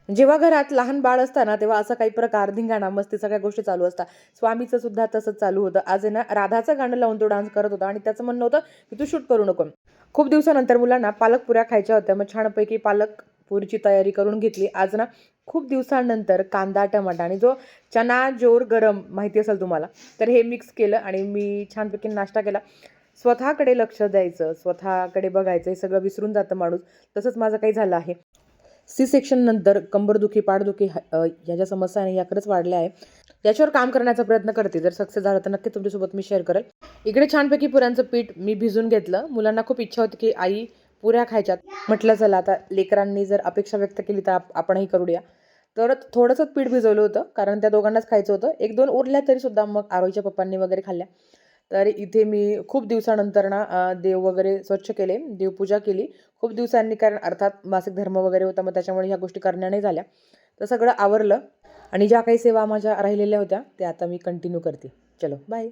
जेव्हा घरात लहान बाळ असताना तेव्हा असा काही प्रकार, धिंगाणा, मस्ती सगळ्या गोष्टी चालू असतात. स्वामीचं सुद्धा तसंच चालू होतं. आज आहे ना राधाचं गाणं लावून तो डान्स करत होता आणि त्याचं म्हणणं होतं, की "तू शूट करू नको." खूप दिवसानंतर मुलांना पालक पुऱ्या खायच्या होत्या. मग छानपैकी पालक पुरीची तयारी करून घेतली. आज ना खूप दिवसानंतर कांदा, टमाटा आणि जो चना जोर गरम माहिती असेल तुम्हाला, तर हे मिक्स केलं आणि मी छानपैकी नाश्ता केला. स्वतःकडे लक्ष द्यायचं, स्वतःकडे बघायचं, हे सगळं विसरून जातं माणूस. तसंच माझं काही झालं आहे. सी सेक्शननंतर कंबरदुखी, पाठदुखी ह्या ज्या समस्या आहे ह्या खरंच वाढल्या आहे. याच्यावर काम करण्याचा प्रयत्न करते. जर सक्सेस झालं तर नक्की तुमच्यासोबत मी शेअर करेल. इकडे छानपैकी पुऱ्यांचं पीठ मी भिजवून घेतलं. मुलांना खूप इच्छा होती, की आई पुऱ्या खायच्यात. म्हटलं चला आता लेकरांनी जर अपेक्षा व्यक्त केली तर आपणही करूया. तर थोडंसंच पीठ भिजवलं होतं, कारण त्या दोघांनाच खायचं होतं. 1-2 उरल्या तरीसुद्धा मग आरोहीच्या पप्पांनी वगैरे खाल्ल्या. तर इथे मी खूप दिवसानंतर ना देव वगैरे स्वच्छ केले, देवपूजा केली. खूप दिवसांनी, कारण अर्थात मासिक धर्म वगैरे होता, मग त्याच्यामुळे ह्या गोष्टी करण्या नाही झाल्या. तर सगळं आवरलं आणि ज्या काही सेवा माझ्या राहिलेल्या होत्या, त्या आता मी कंटिन्यू करते. चलो बाय.